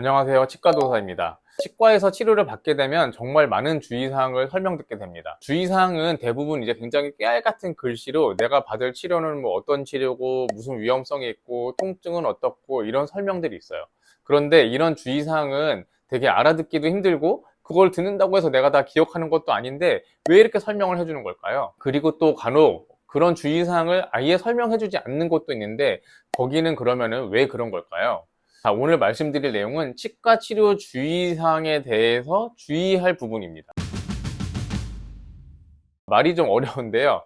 안녕하세요. 치과도사입니다. 치과에서 치료를 받게 되면 정말 많은 주의사항을 설명듣게 됩니다. 주의사항은 대부분 이제 굉장히 깨알 같은 글씨로 내가 받을 치료는 뭐 어떤 치료고 무슨 위험성이 있고 통증은 어떻고 이런 설명들이 있어요. 그런데 이런 주의사항은 되게 알아듣기도 힘들고 그걸 듣는다고 해서 내가 다 기억하는 것도 아닌데 왜 이렇게 설명을 해주는 걸까요? 그리고 또 간혹 그런 주의사항을 아예 설명해주지 않는 것도 있는데 거기는 그러면은 왜 그런 걸까요? 자, 오늘 말씀드릴 내용은 치과 치료 주의사항에 대해서 주의할 부분입니다. 말이 좀 어려운데요.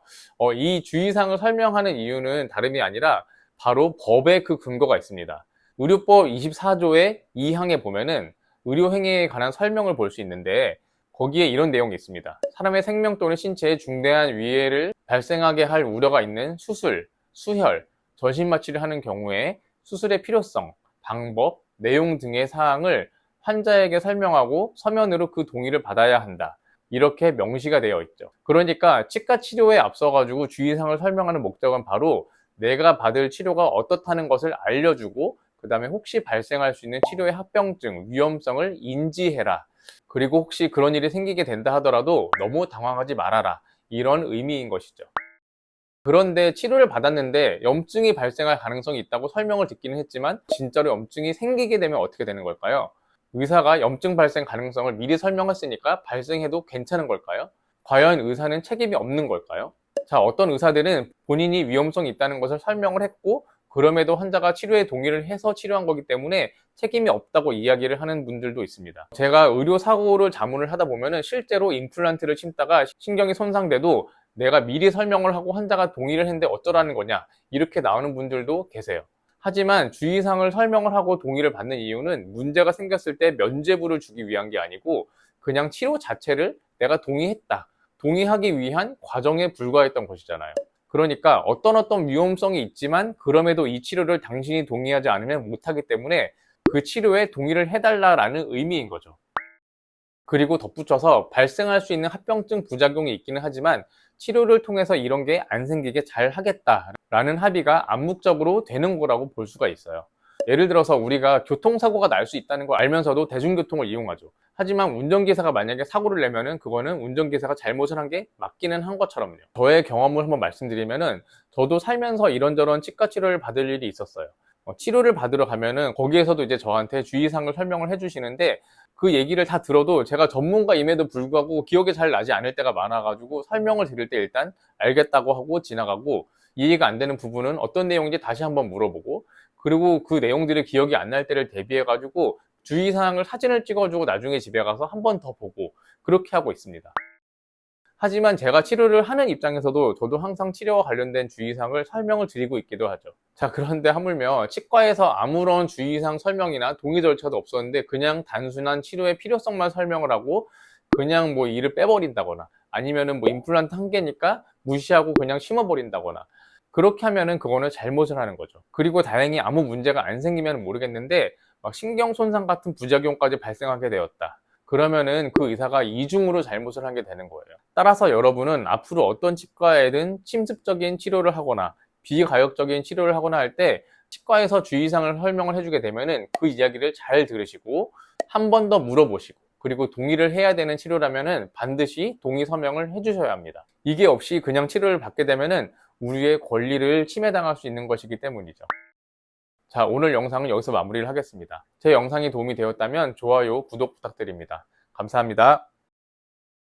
이 주의사항을 설명하는 이유는 다름이 아니라 바로 법의 그 근거가 있습니다. 의료법 24조의 2항에 보면은 의료행위에 관한 설명을 볼 수 있는데 거기에 이런 내용이 있습니다. 사람의 생명 또는 신체에 중대한 위해를 발생하게 할 우려가 있는 수술, 수혈, 전신마취를 하는 경우에 수술의 필요성, 방법, 내용 등의 사항을 환자에게 설명하고 서면으로 그 동의를 받아야 한다. 이렇게 명시가 되어 있죠. 그러니까 치과 치료에 앞서 가지고 주의사항을 설명하는 목적은 바로 내가 받을 치료가 어떻다는 것을 알려주고 그 다음에 혹시 발생할 수 있는 치료의 합병증, 위험성을 인지해라. 그리고 혹시 그런 일이 생기게 된다 하더라도 너무 당황하지 말아라. 이런 의미인 것이죠. 그런데 치료를 받았는데 염증이 발생할 가능성이 있다고 설명을 듣기는 했지만 진짜로 염증이 생기게 되면 어떻게 되는 걸까요? 의사가 염증 발생 가능성을 미리 설명했으니까 발생해도 괜찮은 걸까요? 과연 의사는 책임이 없는 걸까요? 자, 어떤 의사들은 본인이 위험성이 있다는 것을 설명을 했고 그럼에도 환자가 치료에 동의를 해서 치료한 거기 때문에 책임이 없다고 이야기를 하는 분들도 있습니다. 제가 의료사고를 자문을 하다 보면은 실제로 임플란트를 심다가 신경이 손상돼도 내가 미리 설명을 하고 환자가 동의를 했는데 어쩌라는 거냐 이렇게 나오는 분들도 계세요. 하지만 주의사항을 설명을 하고 동의를 받는 이유는 문제가 생겼을 때 면죄부를 주기 위한 게 아니고 그냥 치료 자체를 내가 동의했다. 동의하기 위한 과정에 불과했던 것이잖아요. 그러니까 어떤 위험성이 있지만 그럼에도 이 치료를 당신이 동의하지 않으면 못하기 때문에 그 치료에 동의를 해달라는 의미인 거죠. 그리고 덧붙여서 발생할 수 있는 합병증 부작용이 있기는 하지만 치료를 통해서 이런 게 안 생기게 잘 하겠다라는 합의가 암묵적으로 되는 거라고 볼 수가 있어요. 예를 들어서 우리가 교통사고가 날 수 있다는 걸 알면서도 대중교통을 이용하죠. 하지만 운전기사가 만약에 사고를 내면은 그거는 운전기사가 잘못을 한 게 맞기는 한 것처럼요. 저의 경험을 한번 말씀드리면은 저도 살면서 이런저런 치과 치료를 받을 일이 있었어요. 치료를 받으러 가면은 거기에서도 이제 저한테 주의사항을 설명을 해주시는데 그 얘기를 다 들어도 제가 전문가임에도 불구하고 기억이 잘 나지 않을 때가 많아가지고 설명을 드릴 때 일단 알겠다고 하고 지나가고 이해가 안 되는 부분은 어떤 내용인지 다시 한번 물어보고 그리고 그 내용들이 기억이 안 날 때를 대비해가지고 주의사항을 사진을 찍어주고 나중에 집에 가서 한 번 더 보고 그렇게 하고 있습니다. 하지만 제가 치료를 하는 입장에서도 저도 항상 치료와 관련된 주의사항을 설명을 드리고 있기도 하죠. 자, 그런데 하물며 치과에서 아무런 주의사항 설명이나 동의 절차도 없었는데 그냥 단순한 치료의 필요성만 설명을 하고 그냥 뭐 이를 빼버린다거나 아니면은 뭐 임플란트 한 개니까 무시하고 그냥 심어버린다거나 그렇게 하면은 그거는 잘못을 하는 거죠. 그리고 다행히 아무 문제가 안 생기면 모르겠는데 막 신경 손상 같은 부작용까지 발생하게 되었다. 그러면은 그 의사가 이중으로 잘못을 하게 되는 거예요. 따라서 여러분은 앞으로 어떤 치과에든 침습적인 치료를 하거나 비가역적인 치료를 하거나 할 때 치과에서 주의사항을 설명을 해주게 되면은 그 이야기를 잘 들으시고 한 번 더 물어보시고 그리고 동의를 해야 되는 치료라면은 반드시 동의 서명을 해주셔야 합니다. 이게 없이 그냥 치료를 받게 되면은 우리의 권리를 침해당할 수 있는 것이기 때문이죠. 자, 오늘 영상은 여기서 마무리를 하겠습니다. 제 영상이 도움이 되었다면 좋아요, 구독 부탁드립니다. 감사합니다.